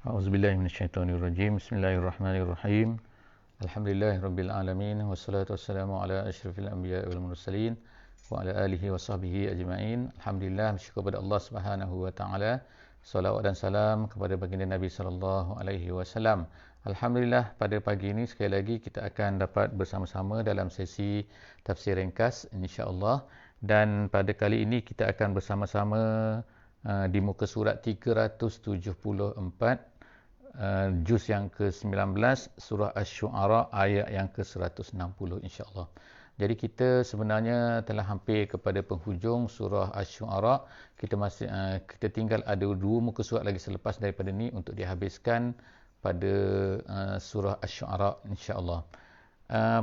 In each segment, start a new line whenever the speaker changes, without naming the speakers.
A'udzubillahi minasyaitonirrajim. Bismillahirrahmanirrahim. Alhamdulillahirabbil alamin wassalatu wassalamu ala asyrafil anbiya'i wal mursalin wa ala alihi wa sahbihi ajma'in. Alhamdulillah, bersyukur kepada Allah Subhanahu wa taala. Salawat dan salam kepada baginda Nabi sallallahu alaihi wasallam. Alhamdulillah, pada pagi ini sekali lagi kita akan dapat bersama-sama dalam sesi tafsir ringkas insya-Allah, dan pada kali ini kita akan bersama-sama di muka surat 374, juz yang ke-19, surah Asy-Syu'ara ayat yang ke-160 insya-Allah. Jadi kita sebenarnya telah hampir kepada penghujung surah Asy-Syu'ara. Kita tinggal ada 2 muka surat lagi selepas daripada ni untuk dihabiskan pada surah Asy-Syu'ara insya-Allah.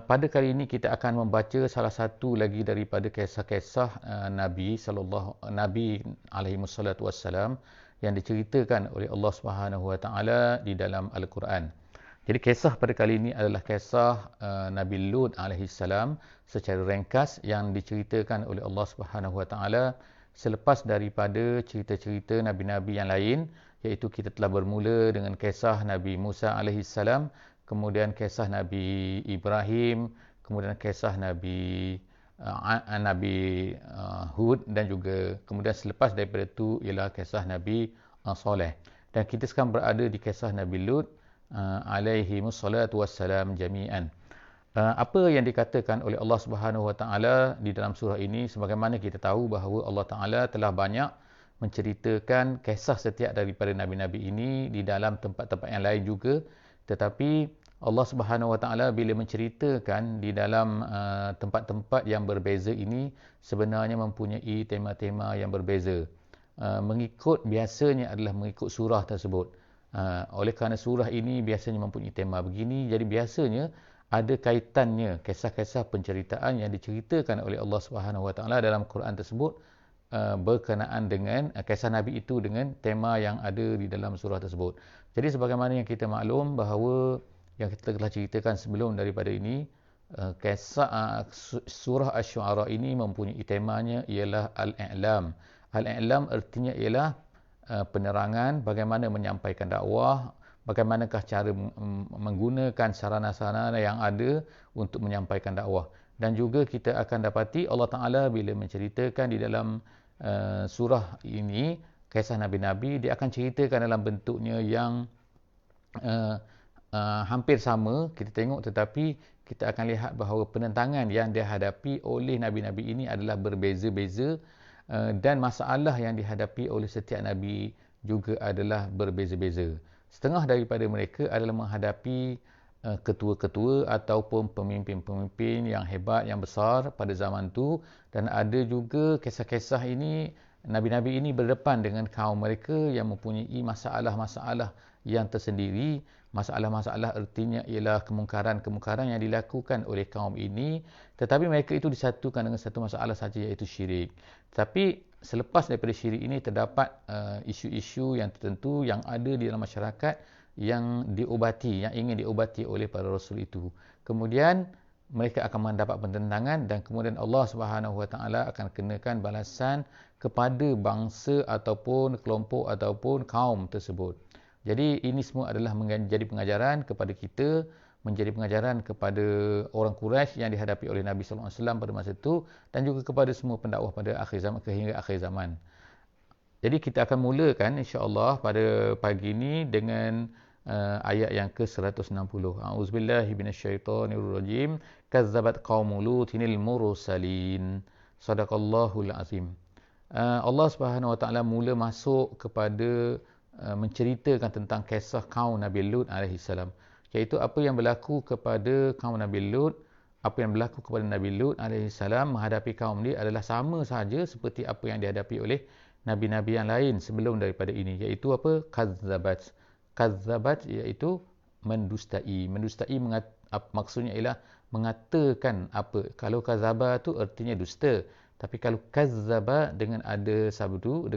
Pada kali ini kita akan membaca salah satu lagi daripada kisah-kisah Nabi alaihi wassalatu wassalam yang diceritakan oleh Allah Subhanahu wa taala di dalam Al-Quran. Jadi kisah pada kali ini adalah kisah Nabi Lut alaihi salam secara ringkas yang diceritakan oleh Allah Subhanahu wa taala selepas daripada cerita-cerita nabi-nabi yang lain, iaitu kita telah bermula dengan kisah Nabi Musa alaihi salam, kemudian kisah Nabi Ibrahim, kemudian kisah Nabi Hud, dan juga kemudian selepas daripada itu ialah kisah Nabi Saleh. Dan kita sekarang berada di kisah Nabi Lut alaihi wassalatu wassalam jami'an. Apa yang dikatakan oleh Allah Subhanahu wa taala di dalam surah ini, sebagaimana kita tahu bahawa Allah Taala telah banyak menceritakan kisah setiap daripada nabi-nabi ini di dalam tempat-tempat yang lain juga, tetapi Allah Subhanahu wa taala bila menceritakan di dalam tempat-tempat yang berbeza ini sebenarnya mempunyai tema-tema yang berbeza. Biasanya adalah mengikut surah tersebut. Oleh kerana surah ini biasanya mempunyai tema begini, jadi biasanya ada kaitannya kisah-kisah penceritaan yang diceritakan oleh Allah Subhanahu wa taala dalam Quran tersebut berkenaan dengan kisah Nabi itu dengan tema yang ada di dalam surah tersebut. Jadi sebagaimana yang kita maklum bahawa yang kita telah ceritakan sebelum daripada ini, kisah surah Asy-Syu'ara ini mempunyai temanya ialah Al-I'lam. Al-I'lam artinya ialah penerangan, bagaimana menyampaikan dakwah, bagaimanakah cara menggunakan sarana-sarana yang ada untuk menyampaikan dakwah. Dan juga kita akan dapati Allah Ta'ala bila menceritakan di dalam surah ini kisah Nabi-Nabi, dia akan ceritakan dalam bentuknya yang hampir sama kita tengok, tetapi kita akan lihat bahawa penentangan yang dihadapi oleh Nabi-Nabi ini adalah berbeza-beza, dan masalah yang dihadapi oleh setiap Nabi juga adalah berbeza-beza. Setengah daripada mereka adalah menghadapi ketua-ketua ataupun pemimpin-pemimpin yang hebat, yang besar pada zaman itu, dan ada juga kisah-kisah ini, Nabi-Nabi ini berdepan dengan kaum mereka yang mempunyai masalah-masalah yang tersendiri. Masalah-masalah artinya ialah kemungkaran-kemungkaran yang dilakukan oleh kaum ini, tetapi mereka itu disatukan dengan satu masalah saja, iaitu syirik. Tapi selepas daripada syirik ini terdapat isu-isu yang tertentu yang ada di dalam masyarakat yang diobati, yang ingin diobati oleh para rasul itu. Kemudian mereka akan mendapat penentangan, dan kemudian Allah Subhanahu wa taala akan kenakan balasan kepada bangsa ataupun kelompok ataupun kaum tersebut. Jadi ini semua adalah menjadi pengajaran kepada kita, menjadi pengajaran kepada orang Quraisy yang dihadapi oleh Nabi sallallahu alaihi wasallam pada masa itu, dan juga kepada semua pendakwah pada akhir zaman hingga akhir zaman. Jadi kita akan mulakan insya-Allah pada pagi ini dengan ayat yang ke-160. A'udzubillahi minasyaitonirrajim. Kazzabat qaumul lutinil mursalin. Shadaqallahul azim. Allah Subhanahu wa taala mula masuk kepada menceritakan tentang kisah kaum Nabi Lut alaihi salam, iaitu apa yang berlaku kepada kaum Nabi Lut. Apa yang berlaku kepada Nabi Lut alaihi salam menghadapi kaum dia adalah sama saja seperti apa yang dihadapi oleh nabi-nabi yang lain sebelum daripada ini, iaitu apa? Kazzabat iaitu mendustai. Maksudnya ialah mengatakan apa. Kalau kazzaba tu artinya dusta, tapi kalau kazzaba dengan ada sabdu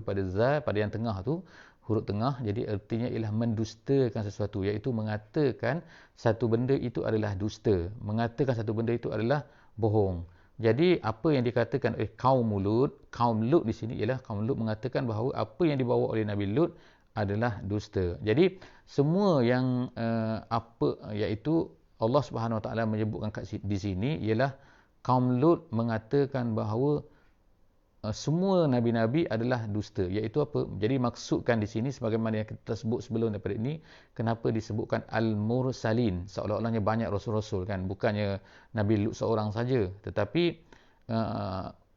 pada za, pada yang tengah tu, huruf tengah, jadi artinya ialah mendustakan sesuatu, iaitu mengatakan satu benda itu adalah dusta, mengatakan satu benda itu adalah bohong. Jadi apa yang dikatakan oleh kaum Lut di sini ialah kaum Lut mengatakan bahawa apa yang dibawa oleh Nabi Lut adalah dusta. Jadi semua yang iaitu Allah Subhanahu Wa Taala menyebutkan di sini ialah kaum Lut mengatakan bahawa semua nabi-nabi adalah dusta. Iaitu apa? Jadi maksudkan di sini sebagaimana yang kita sebut sebelum daripada ini, kenapa disebutkan al-mursalin, seolah-olahnya banyak rasul-rasul kan, bukannya Nabi Lut seorang saja. Tetapi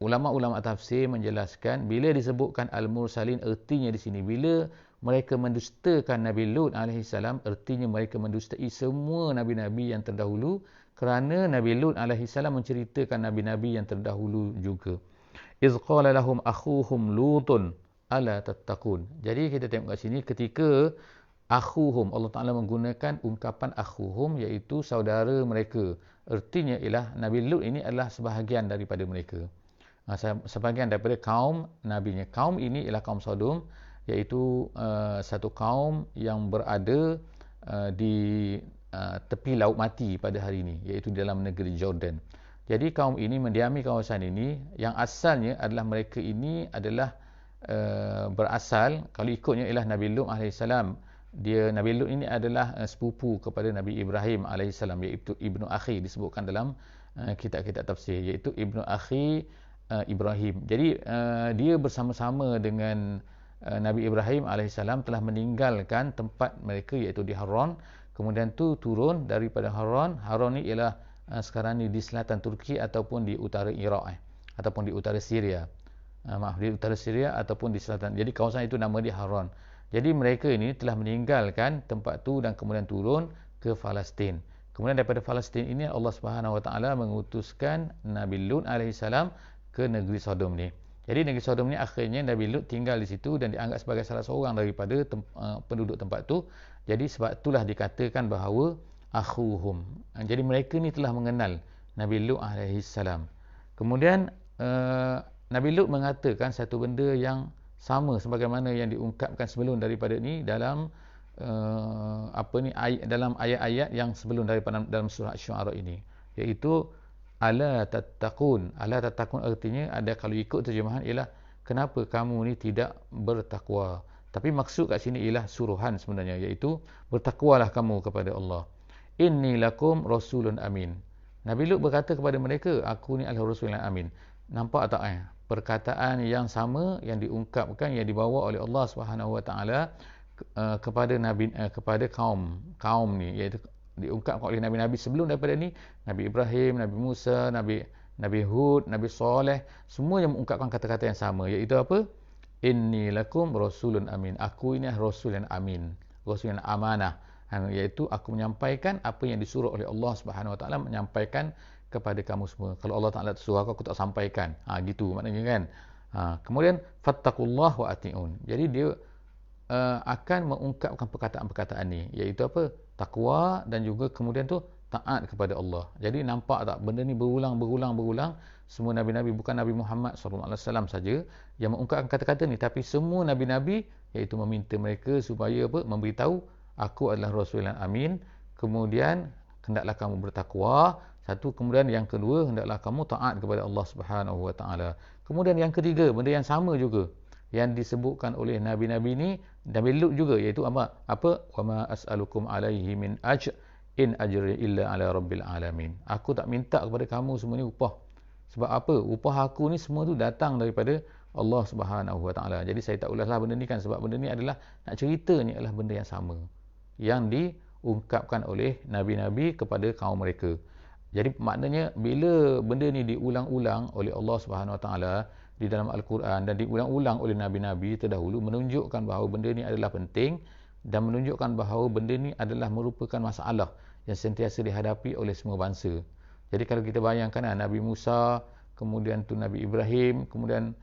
ulama-ulama tafsir menjelaskan bila disebutkan al-mursalin, ertinya di sini bila mereka mendustakan Nabi Lut alaihissalam, ertinya mereka mendustai semua nabi-nabi yang terdahulu, kerana Nabi Lut alaihissalam menceritakan nabi-nabi yang terdahulu juga. إِذْ قَالَ لَهُمْ أَخُوهُمْ لُوطٌ أَلَا تَتَّقُونَ. Jadi kita tengok kat sini ketika akhuhum, Allah Ta'ala menggunakan ungkapan akhuhum, iaitu saudara mereka. Ertinya ialah Nabi Lut ini adalah sebahagian daripada mereka. Sebahagian daripada kaum nabinya. Kaum ini ialah kaum Sodom, iaitu satu kaum yang berada di tepi laut mati pada hari ini, iaitu dalam negeri Jordan. Jadi kaum ini mendiami kawasan ini, yang asalnya adalah mereka ini adalah berasal, kalau ikutnya ialah Nabi Lut alaihissalam. Nabi Lut ini adalah sepupu kepada Nabi Ibrahim alaihissalam, iaitu Ibnu Akhi, disebutkan dalam kitab-kitab tafsir, iaitu Ibnu Akhi Ibrahim. Jadi dia bersama-sama dengan Nabi Ibrahim alaihissalam telah meninggalkan tempat mereka, iaitu di Haran. Kemudian tu turun daripada Haran. Haran ni ialah sekarang ni di selatan Turki ataupun di utara Iraq ataupun di utara Syria. Di utara Syria ataupun di selatan. Jadi kawasan itu nama dia Haran. Jadi mereka ini telah meninggalkan tempat tu dan kemudian turun ke Palestin. Kemudian daripada Palestin ini Allah Subhanahu Wa Taala mengutuskan Nabi Lut alaihissalam ke negeri Sodom ni. Jadi negeri Sodom ni akhirnya Nabi Lut tinggal di situ dan dianggap sebagai salah seorang daripada penduduk tempat tu. Jadi sebab itulah dikatakan bahawa akhuhum. Jadi mereka ni telah mengenal Nabi Lut alaihissalam. Kemudian Nabi Lut mengatakan satu benda yang sama sebagaimana yang diungkapkan sebelum daripada ni dalam dalam ayat-ayat yang sebelum daripada dalam surah Asy-Syu'ara ini, iaitu ala tattaqun. Ala tattaqun artinya, ada kalau ikut terjemahan ialah kenapa kamu ni tidak bertakwa. Tapi maksud kat sini ialah suruhan sebenarnya, iaitu bertakwalah kamu kepada Allah. Inni lakum rasulun amin. Nabi Lut berkata kepada mereka, aku ni adalah rasul yang amin. Nampak tak perkataan yang sama yang diungkapkan, yang dibawa oleh Allah Subhanahu Wa Taala kepada kepada kaum ni, iaitu diungkapkan oleh nabi-nabi sebelum daripada ni, Nabi Ibrahim, Nabi Musa, Nabi Hud, Nabi Saleh, semua yang mengungkapkan kata-kata yang sama, iaitu apa? Inni lakum rasulun amin. Aku ini rasul yang amin, rasul yang amanah. Iaitu aku menyampaikan apa yang disuruh oleh Allah Subhanahu Wa Taala, menyampaikan kepada kamu semua. Kalau Allah Taala suruh aku tak sampaikan. Gitu maknanya kan. Kemudian fattaqullah wa ati'un. Jadi dia akan mengungkapkan perkataan-perkataan ni, iaitu apa? Takwa dan juga kemudian tu taat kepada Allah. Jadi nampak tak benda ni berulang. Semua nabi-nabi, bukan Nabi Muhammad SAW saja yang mengungkapkan kata-kata ni, tapi semua nabi-nabi iaitu meminta mereka supaya apa? Memberitahu aku adalah rasul yang amin. Kemudian hendaklah kamu bertakwa. Satu. Kemudian yang kedua, hendaklah kamu taat kepada Allah Subhanahu Wa Taala. Kemudian yang ketiga, benda yang sama juga yang disebutkan oleh nabi-nabi ni, Nabi Lut juga, iaitu apa? Wa ma as'alukum alaihi min ajr in ajri illa ala rabbil alamin. Aku tak minta kepada kamu semua ni upah. Sebab apa? Upah aku ni semua tu datang daripada Allah Subhanahu Wa Taala. Jadi saya tak ulaslah benda ni kan, sebab benda ni adalah nak ceritanya adalah benda yang sama yang diungkapkan oleh nabi-nabi kepada kaum mereka. Jadi maknanya bila benda ni diulang-ulang oleh Allah Subhanahu Wa Taala di dalam Al-Quran dan diulang-ulang oleh nabi-nabi terdahulu, menunjukkan bahawa benda ni adalah penting dan menunjukkan bahawa benda ni adalah merupakan masalah yang sentiasa dihadapi oleh semua bangsa. Jadi kalau kita bayangkan Nabi Musa, kemudian tu Nabi Ibrahim, kemudian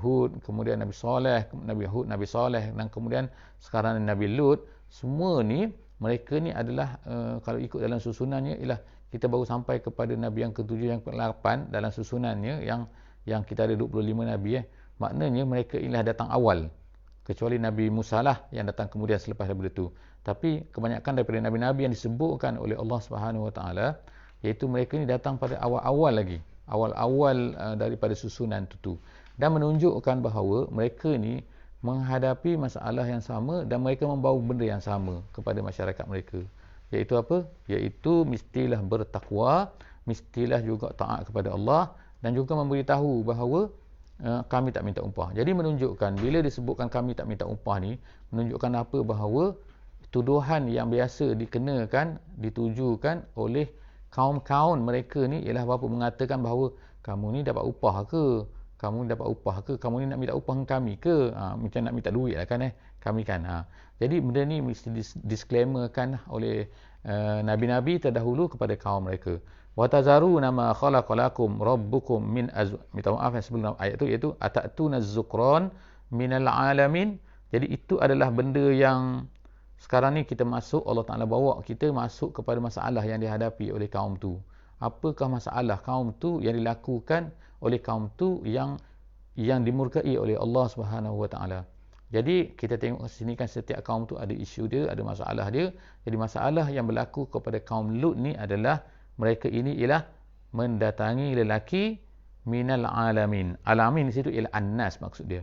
Hud, kemudian Nabi Saleh, Nabi Hud, Nabi Saleh, dan kemudian sekarang Nabi Lut, semua ni mereka ni adalah kalau ikut dalam susunannya ialah kita baru sampai kepada Nabi yang ke-7, yang ke-8 dalam susunannya, yang kita ada 25 Nabi. Maknanya mereka inilah datang awal, kecuali Nabi Musa lah yang datang kemudian selepas daripada itu. Tapi kebanyakan daripada Nabi-Nabi yang disebutkan oleh Allah Subhanahu Wa Taala, iaitu mereka ni datang pada awal-awal lagi, awal-awal daripada susunan itu, dan menunjukkan bahawa mereka ni menghadapi masalah yang sama dan mereka membawa benda yang sama kepada masyarakat mereka. Iaitu apa? Iaitu mestilah bertakwa, mestilah juga taat kepada Allah dan juga memberitahu bahawa kami tak minta upah. Jadi menunjukkan, bila disebutkan kami tak minta upah ni, menunjukkan apa? Bahawa tuduhan yang biasa dikenakan, ditujukan oleh kaum-kaum mereka ni ialah apa? Mengatakan bahawa kamu ni dapat upah ke? Kamu ni dapat upah ke? Kamu ni nak minta upah dengan kami ke? Macam nak minta duit lah kan kami kan. Jadi benda ni mesti disclaimerkan oleh Nabi-Nabi terdahulu kepada kaum mereka. Watazaru nama khalaqalakum rabbukum min minta maaf sebelum ayat tu, iaitu atatuna zukran minal alamin. Jadi itu adalah benda yang sekarang ni kita masuk, Allah Ta'ala bawa kita masuk kepada masalah yang dihadapi oleh kaum tu. Apakah masalah kaum tu yang dilakukan oleh kaum tu yang dimurkai oleh Allah Subhanahu Wa Ta'ala. Jadi kita tengok sini kan, setiap kaum tu ada isu dia, ada masalah dia. Jadi masalah yang berlaku kepada kaum Lut ni adalah mereka ini ialah mendatangi lelaki minal alamin. Alamin di situ ialah annas maksud dia.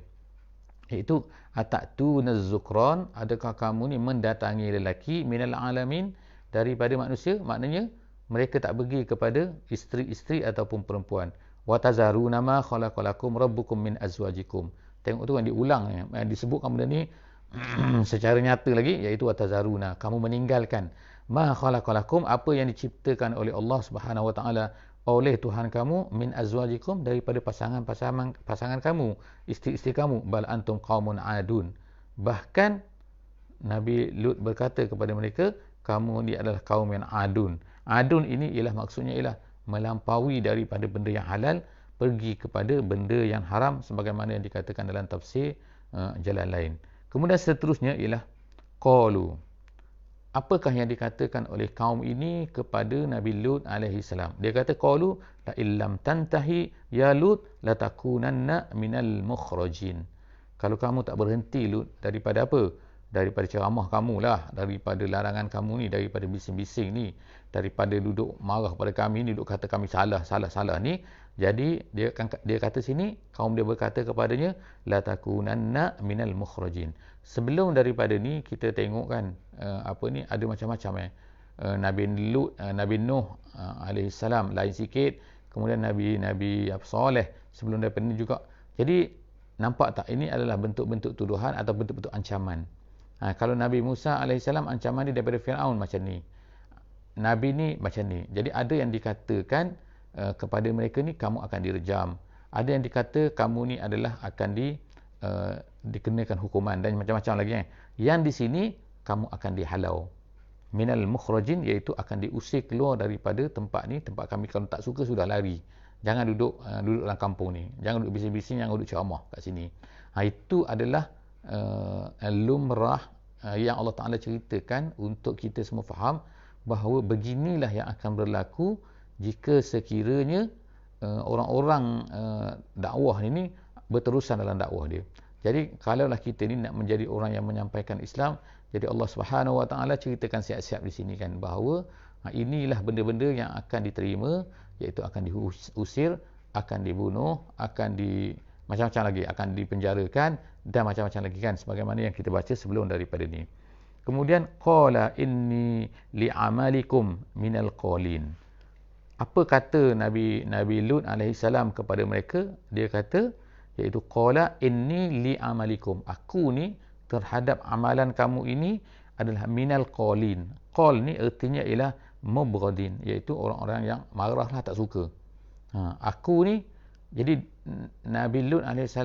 Iaitu atatuna zukran, adakah kamu ni mendatangi lelaki minal alamin daripada manusia? Maknanya mereka tak pergi kepada isteri-isteri ataupun perempuan. Watazaruna ma khalaqalakum rabbukum min azwajikum. Tengok tu yang diulang, yang disebutkan benda ni secara nyata lagi, iaitu watazaruna, kamu meninggalkan ma khalaqalakum, apa yang diciptakan oleh Allah Subhanahu Wa Taala oleh Tuhan kamu, min azwajikum, daripada pasangan kamu, isteri-isteri kamu. Bal antum qaumun adun. Bahkan Nabi Lut berkata kepada mereka, kamu ni adalah kaum yang adun. Adun ini ialah maksudnya ialah melampaui daripada benda yang halal pergi kepada benda yang haram, sebagaimana yang dikatakan dalam tafsir jalan lain. Kemudian seterusnya ialah qalu. Apakah yang dikatakan oleh kaum ini kepada Nabi Lut alaihi salam? Dia kata qalu la illam tantahi ya Lut latakunanna minal mukhrajin. Kalau kamu tak berhenti Lut daripada apa? Daripada ceramah kamu lah, daripada larangan kamu ni, daripada bising-bising ni, daripada duduk marah pada kami ni, duduk kata kami salah ni. Jadi dia kata sini, kaum dia berkata kepadanya la takunanna minal mukhrajin. Sebelum daripada ni kita tengok kan ada macam-macam Nabi Lut, Nabi Nuh alaihi salam lain sikit, kemudian Nabi Saleh sebelum daripada ni juga. Jadi nampak tak, ini adalah bentuk-bentuk tuduhan atau bentuk-bentuk ancaman. Kalau Nabi Musa AS ancaman dia daripada Fir'aun macam ni, Nabi ni macam ni. Jadi ada yang dikatakan kepada mereka ni kamu akan direjam, ada yang dikata kamu ni adalah akan dikenakan hukuman dan macam-macam lagi. Yang di sini kamu akan dihalau minal mukhrajin, iaitu akan diusir keluar daripada tempat ni, tempat kami. Kalau tak suka sudah lari, jangan duduk dalam kampung ni, jangan duduk bising-bising, jangan duduk ceramah kat sini. Itu adalah lumrah yang Allah Ta'ala ceritakan untuk kita semua faham bahawa beginilah yang akan berlaku jika sekiranya orang-orang dakwah ini berterusan dalam dakwah dia. Jadi kalaulah kita ni nak menjadi orang yang menyampaikan Islam, jadi Allah Subhanahu Wa Ta'ala ceritakan siap-siap di sini kan bahawa inilah benda-benda yang akan diterima, iaitu akan diusir, akan dibunuh, akan macam-macam lagi, akan dipenjarakan dan macam-macam lagi kan, sebagaimana yang kita baca sebelum daripada ni. Kemudian qala inni li'amalikum minal qalin. Apa kata Nabi Lut alaihi salam kepada mereka? Dia kata, iaitu qala inni li'amalikum, aku ni terhadap amalan kamu ini adalah minal qalin. Qal ni artinya ialah mubghadin, iaitu orang-orang yang marahlah, tak suka. Aku ni, jadi Nabi Lut AS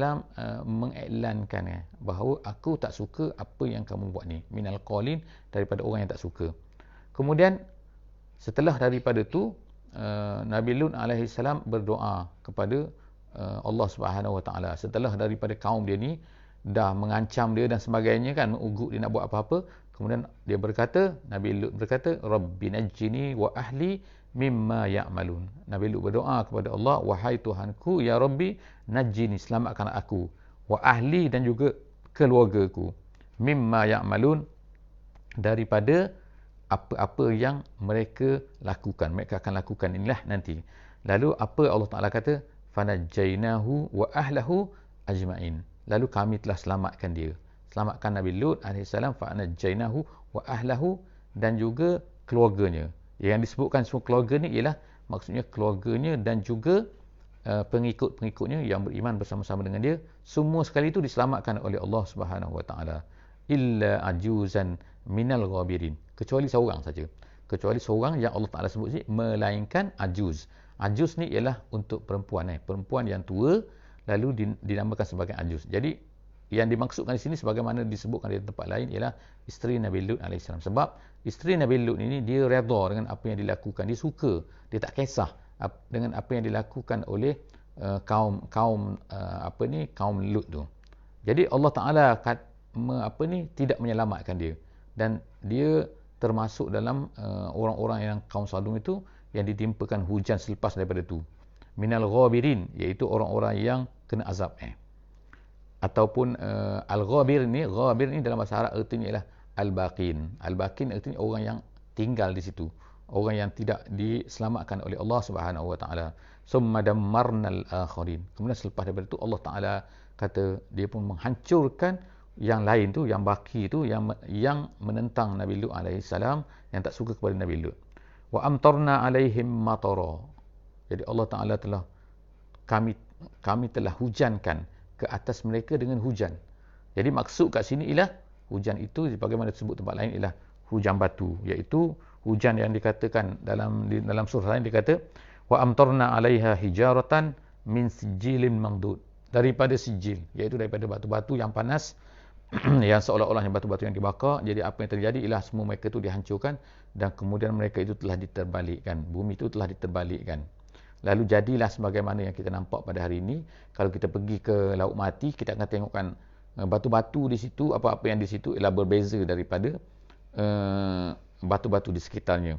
mengiklankan bahawa aku tak suka apa yang kamu buat ni, minal qalin, daripada orang yang tak suka. Kemudian setelah daripada tu Nabi Lut AS berdoa kepada Allah Subhanahu Wa Ta'ala. Setelah daripada kaum dia ni dah mengancam dia dan sebagainya kan, mengugut dia nak buat apa-apa, kemudian dia berkata, Nabi Lut berkata, Rabbi najjini wa ahli mimma ya'malun. Nabi Lut berdoa kepada Allah, wahai Tuhanku, ya Rabbi, najjini, selamatkan aku, wa ahli, dan juga keluargaku, mimma ya'malun, daripada apa-apa yang mereka lakukan, mereka akan lakukan inilah nanti. Lalu apa Allah Ta'ala kata? Fanajjainahu wa ahlahu ajma'in. lalu kami telah selamatkan dia. Selamatkan Nabi Lut alaihissalam, fa anajjaynahu wa ahlahu, dan juga keluarganya. Yang disebutkan semua keluarga ni ialah maksudnya keluarganya dan juga pengikut-pengikutnya yang beriman bersama-sama dengan dia, semua sekali itu diselamatkan oleh Allah Subhanahu wa taala. Illa ajuzan minal ghabirin, kecuali seorang saja. Kecuali seorang yang Allah Taala sebut sini, melainkan ajuz. Ajuz ni ialah untuk perempuan, perempuan yang tua lalu dinamakan sebagai ajuz. Jadi yang dimaksudkan di sini sebagaimana disebutkan di tempat lain ialah isteri Nabi Lut alaihissalam. Sebab isteri Nabi Lut ini dia redha dengan apa yang dilakukan, dia suka, dia tak kisah dengan apa yang dilakukan oleh kaum Lut tu. Jadi Allah Taala tidak menyelamatkan dia, dan dia termasuk dalam orang-orang yang kaum Sodom itu yang ditimpakan hujan selepas daripada itu. Minal ghabirin, iaitu orang-orang yang kena azab. Ataupun al-ghabir ni dalam bahasa Arab artinya ialah al-baqin. Al-baqin artinya orang yang tinggal di situ, orang yang tidak diselamatkan oleh Allah Subhanahu wa taala. Summa dammarnal akhirin. Kemudian selepas daripada itu Allah Taala kata dia pun menghancurkan yang lain tu, yang baki tu, yang menentang Nabi Lut alaihissalam, yang tak suka kepada Nabi Lut. Wa amtarna alaihim matara. Jadi Allah Taala telah kami telah hujankan ke atas mereka dengan hujan. Jadi maksud kat sini ialah hujan itu sebagaimana disebut tempat lain ialah hujan batu, iaitu hujan yang dikatakan dalam surah lain dikata wa amtarna alaiha hijaratan min sijilin mandud, daripada sijil, iaitu daripada batu-batu yang panas yang seolah-olahnya batu-batu yang dibakar. Jadi apa yang terjadi ialah semua mereka itu dihancurkan, dan kemudian mereka itu telah diterbalikkan, bumi itu telah diterbalikkan. Lalu jadilah sebagaimana yang kita nampak pada hari ini. Kalau kita pergi ke Laut Mati, kita akan tengokkan batu-batu di situ, apa-apa yang di situ ialah berbeza daripada batu-batu di sekitarnya.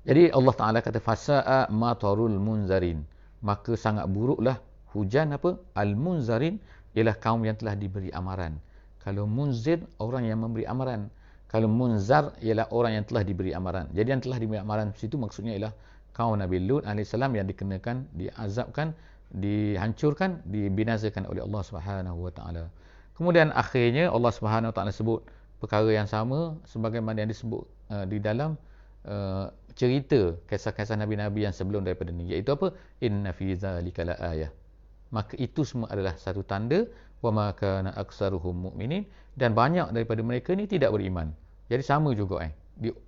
Jadi Allah Ta'ala kata fasa'a matarul munzarin, maka sangat buruklah hujan al-munzarin, ialah kaum yang telah diberi amaran. Kalau munzir, orang yang memberi amaran. Kalau munzar, ialah orang yang telah diberi amaran. Jadi yang telah diberi amaran situ maksudnya ialah kaum Nabi Lut alaihissalam yang dikenakan, diazabkan, dihancurkan, dibinasakan oleh Allah Subhanahu wa taala. Kemudian akhirnya Allah Subhanahu wa taala sebut perkara yang sama sebagaimana yang disebut di dalam cerita kisah-kisah nabi-nabi yang sebelum daripada ni, iaitu apa? Inna fi zalika laayah. Maka itu semua adalah satu tanda, wa ma kana aktsaruhum mu'minin, dan banyak daripada mereka ni tidak beriman. Jadi sama juga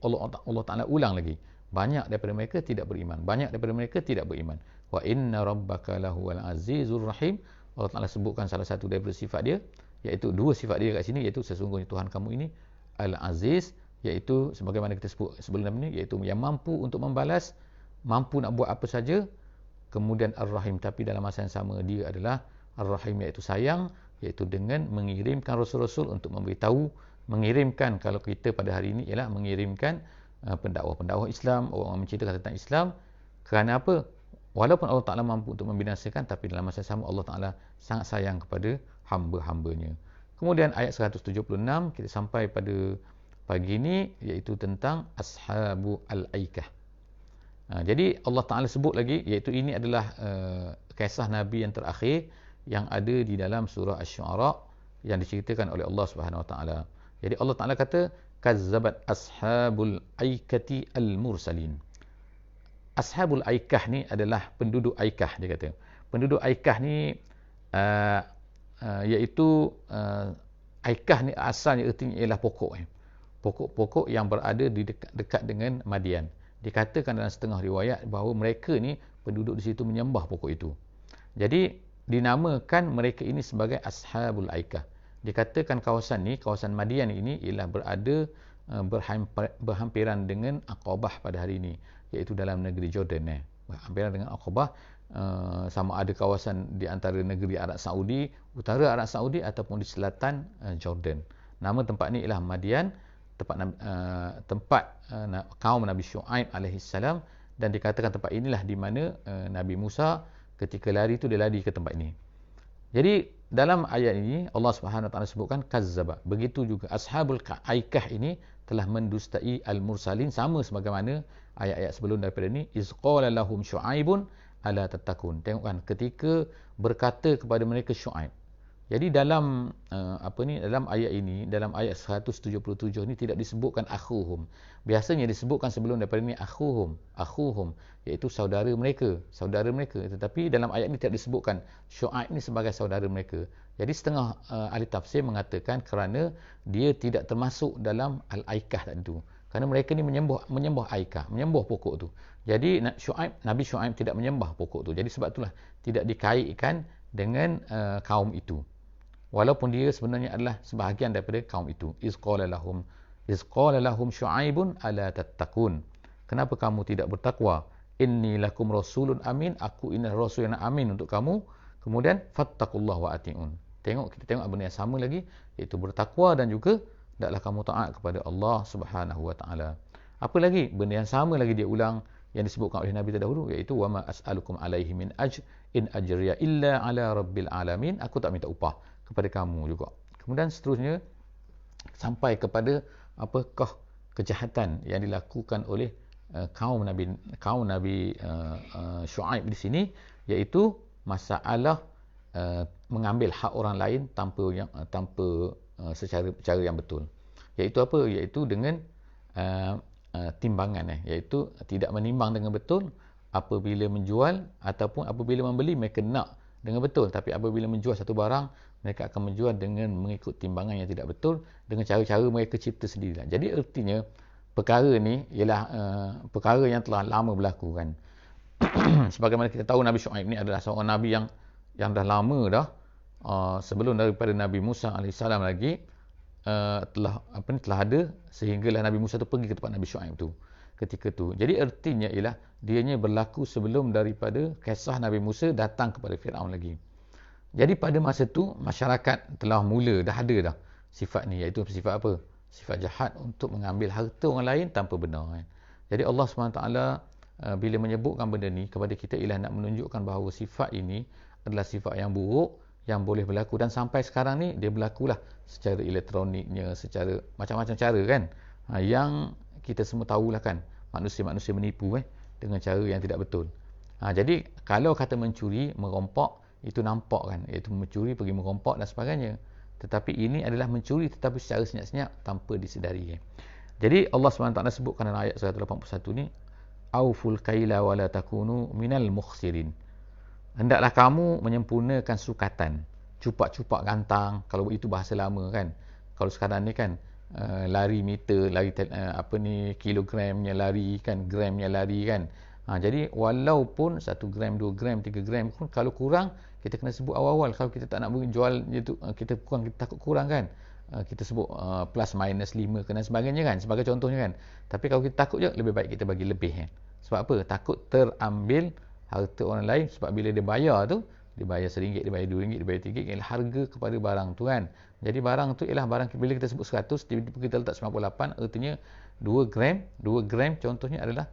Allah Taala ulang lagi, banyak daripada mereka tidak beriman, banyak daripada mereka tidak beriman. Wa inna rabbaka lahuwal azizur rahim. Allah Taala sebutkan salah satu daripada sifat dia, iaitu dua sifat dia kat sini, iaitu sesungguhnya Tuhan kamu ini al-aziz, iaitu sebagaimana kita sebut sebelum ni, iaitu yang mampu untuk membalas, mampu nak buat apa saja. Kemudian Ar-Rahim, tapi dalam masa yang sama dia adalah Ar-Rahim, iaitu sayang, iaitu dengan mengirimkan rasul-rasul untuk memberitahu, mengirimkan, kalau kita pada hari ini ialah mengirimkan pendakwah-pendakwah Islam, orang menceritakan tentang Islam. Kerana apa? Walaupun Allah Ta'ala mampu untuk membinasakan, tapi dalam masa yang sama Allah Ta'ala sangat sayang kepada hamba-hambanya. Kemudian ayat 176 kita sampai pada pagi ini, iaitu tentang Ashabu Al-Aikah. Jadi Allah Ta'ala sebut lagi, iaitu ini adalah kisah Nabi yang terakhir yang ada di dalam surah Asy-Syu'ara yang diceritakan oleh Allah Subhanahu Wa Ta'ala. Jadi Allah Ta'ala kata kazzabat ashabul aikati al-mursalin. Ashabul aikah ni adalah penduduk Aikah, dia kata. Penduduk Aikah ni iaitu Aikah ni asalnya artinya ialah pokok. Pokok-pokok yang berada di dekat dengan Madian. Dikatakan dalam setengah riwayat bahawa mereka ni penduduk di situ menyembah pokok itu. Jadi dinamakan mereka ini sebagai Ashabul Aikah. Dikatakan kawasan ni, kawasan Madian ini ialah berada berhampiran dengan Aqabah pada hari ini, iaitu dalam negeri Jordan. Berhampiran dengan Aqabah, sama ada kawasan di antara negeri Arab Saudi, utara Arab Saudi ataupun di selatan Jordan. Nama tempat ni ialah Madian, tempat kaum Nabi Syu'aib alaihissalam, dan dikatakan tempat inilah di mana Nabi Musa ketika lari itu dia lari ke tempat ini. Jadi dalam ayat ini Allah Subhanahu Wa Taala sebutkan kazzaba. Begitu juga Ashabul Aikah ini telah mendustai al-mursalin, sama sebagaimana ayat-ayat sebelum daripada ini. Iz qala lahum Syu'aibun ala tattaqun. Tengok kan, ketika berkata kepada mereka Syu'aib. Jadi dalam dalam ayat ini, dalam ayat 177 ni tidak disebutkan akhuhum. Biasanya disebutkan sebelum daripada ni akhuhum, iaitu saudara mereka. Tetapi dalam ayat ini tidak disebutkan Syuaib ni sebagai saudara mereka. Jadi setengah ahli tafsir mengatakan kerana dia tidak termasuk dalam al-aikah tadi tu. Kerana mereka ni menyembah aikah, menyembah pokok tu. Jadi Nabi Syuaib tidak menyembah pokok tu. Jadi sebab itulah tidak dikaitkan dengan kaum itu. Walaupun dia sebenarnya adalah sebahagian daripada kaum itu. Iz qala lahum Syuaibun ala tattaqun. Kenapa kamu tidak bertakwa? Inni lakum rasulun amin. Aku ini rasul yang amin untuk kamu. Kemudian fattaqullah wa ati'un. Kita tengok benda yang sama lagi, iaitu bertakwa dan juga hendaklah kamu taat kepada Allah Subhanahu wa taala. Apa lagi? Benda yang sama lagi dia ulang yang disebutkan oleh Nabi terdahulu, iaitu wa ma as'alukum alaihi min ajr in ajriya illa ala rabbil alamin. Aku tak minta upah kepada kamu juga. Kemudian seterusnya sampai kepada apakah kejahatan yang dilakukan oleh kaum Nabi Syuaib di sini, iaitu masalah mengambil hak orang lain tanpa secara cara yang betul. Iaitu apa? Iaitu dengan timbangan, iaitu tidak menimbang dengan betul. Apabila menjual ataupun apabila membeli, mereka nak dengan betul, tapi apabila menjual satu barang, mereka akan menjual dengan mengikut timbangan yang tidak betul, dengan cara-cara mereka cipta sendiri. Jadi artinya perkara ni ialah perkara yang telah lama berlaku kan. Sebagaimana kita tahu Nabi Syuaib ni adalah seorang Nabi yang dah lama dah, sebelum daripada Nabi Musa AS lagi telah ada, sehinggalah Nabi Musa tu pergi ke tempat Nabi Syuaib tu ketika tu. Jadi artinya ialah dianya berlaku sebelum daripada kisah Nabi Musa datang kepada Firaun lagi. Jadi pada masa tu masyarakat telah mula dah ada dah sifat ni, iaitu sifat apa? Sifat jahat untuk mengambil harta orang lain tanpa benar kan. Jadi Allah SWT bila menyebutkan benda ni kepada kita ialah nak menunjukkan bahawa sifat ini adalah sifat yang buruk yang boleh berlaku, dan sampai sekarang ni dia berlakulah secara elektroniknya, secara macam-macam cara kan, yang kita semua tahulah kan, manusia-manusia menipu dengan cara yang tidak betul. Jadi kalau kata mencuri, merompak, itu nampak kan, iaitu mencuri, pergi merompak dan sebagainya. Tetapi ini adalah mencuri tetapi secara senyap-senyap tanpa disedari. Jadi Allah SWT sebutkan dalam ayat 181 ni, auful kaila wa la takunu minal mukhsirin. Hendaklah kamu menyempurnakan sukatan, cupak-cupak gantang, kalau itu bahasa lama kan. Kalau sekarang ni kan lari meter, lari kilogramnya lari kan, gramnya lari kan. Jadi walaupun 1 gram, 2 gram, 3 gram pun, kalau kurang kita kena sebut awal-awal. Kalau kita tak nak jual itu, kita takut kurang kan, kita sebut plus minus 5 dan sebagainya kan, sebagai contohnya kan. Tapi kalau kita takut je, lebih baik kita bagi lebih kan. Sebab apa? Takut terambil harta orang lain. Sebab bila dia bayar tu, dia bayar RM1, dia bayar RM2, dia bayar RM3, ialah harga kepada barang tu kan. Jadi barang tu ialah barang, bila kita sebut 100, tiba-tiba kita letak 98, artinya 2 gram contohnya adalah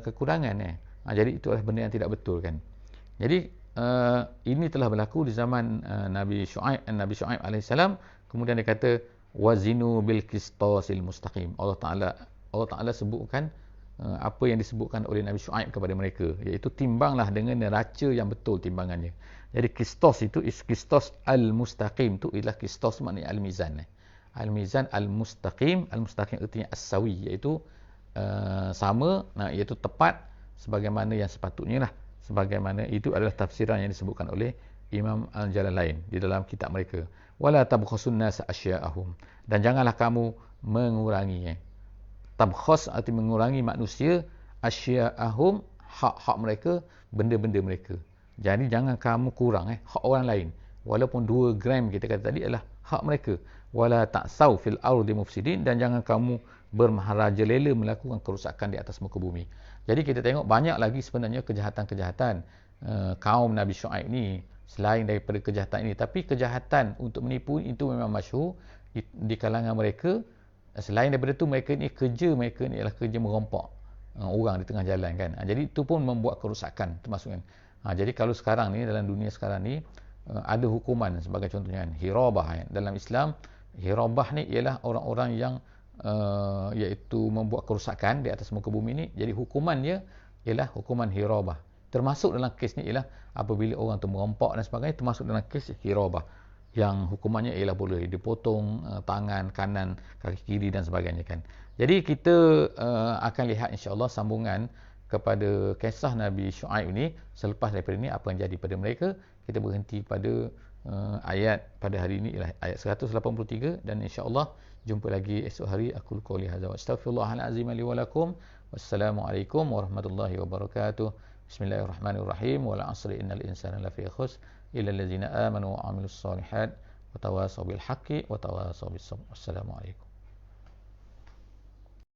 kekurangan. Jadi itu adalah benda yang tidak betul kan. Jadi ini telah berlaku di zaman Nabi Syuaib AS. Kemudian dia kata wazinu bil qistasil mustaqim. Allah Taala sebutkan apa yang disebutkan oleh Nabi Syuaib kepada mereka, iaitu timbanglah dengan neraca yang betul timbangannya. Jadi qistas itu qistas al-mustaqim, tu ialah qistas maknanya al-mizan. Al-mizan al-mustaqim, al-mustaqim artinya as-sawi, iaitu sama, iaitu tepat sebagaimana yang sepatutnya lah. Sebagaimana itu adalah tafsiran yang disebutkan oleh Imam Al-Jalalain di dalam kitab mereka. Wala tabkhasun nas asya'ahum, dan janganlah kamu mengurangi. Tabkhas arti mengurangi manusia, asya'ahum hak-hak mereka, benda-benda mereka. Jadi jangan kamu kurang hak orang lain. Walaupun 2 gram kita kata tadi adalah hak mereka. Wala ta'sau fil ardi mufsidin, dan jangan kamu bermaharajalela melakukan kerusakan di atas muka bumi. Jadi kita tengok banyak lagi sebenarnya kejahatan-kejahatan kaum Nabi Syuaib ni selain daripada kejahatan ini. Tapi kejahatan untuk menipu itu memang masyhur di kalangan mereka. Selain daripada itu, mereka ni ialah kerja merompak orang di tengah jalan kan. Jadi itu pun membuat kerusakan termasuk kan. Jadi kalau sekarang ni, dalam dunia sekarang ni, ada hukuman sebagai contohnya kan, hirabah. Dalam Islam, hirabah ni ialah orang-orang yang iaitu membuat kerusakan di atas muka bumi ni. Jadi hukumannya ialah hukuman hirabah. Termasuk dalam kes ni ialah apabila orang tu merompak dan sebagainya, termasuk dalam kes hirabah. yang hukumannya ialah boleh dipotong tangan kanan, kaki kiri dan sebagainya kan. Jadi kita akan lihat insya-Allah sambungan kepada kisah Nabi Shu'aib ini. Selepas daripada ini apa yang jadi pada mereka. Kita berhenti pada ayat pada hari ini ialah ayat 183, dan insya-Allah jumpa lagi esok hari. Aku qouli hadza wa astaghfirullahal azim li wa lakum. Wassalamualaikum warahmatullahi wabarakatuh. Bismillahirrahmanirrahim. Wal 'asri innal insana lafi khusr illa allazina amanu wa 'amilus solihat wa tawasaw bil haqqi wa tawasaw bis sabr. Wassalamualaikum.